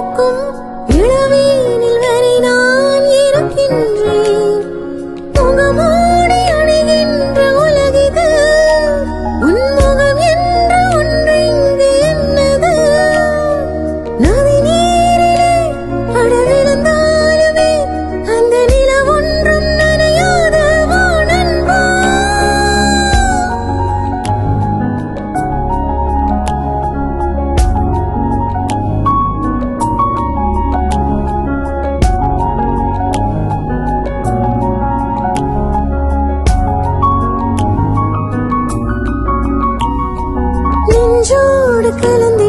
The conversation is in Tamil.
பூக்கும் இளவேனில் வரை நான் இருக்கின்றேன். முகமூடி அணிகின்ற உலகிது, உன்முகம் என்ற ஒன்று இங்கு என்னது? நதி நீரிலே அடவிழுந்தாலுமே அந்த நிலவொன்றும் நனையாத வானன்பா. நெஞ்சோடு கலந்து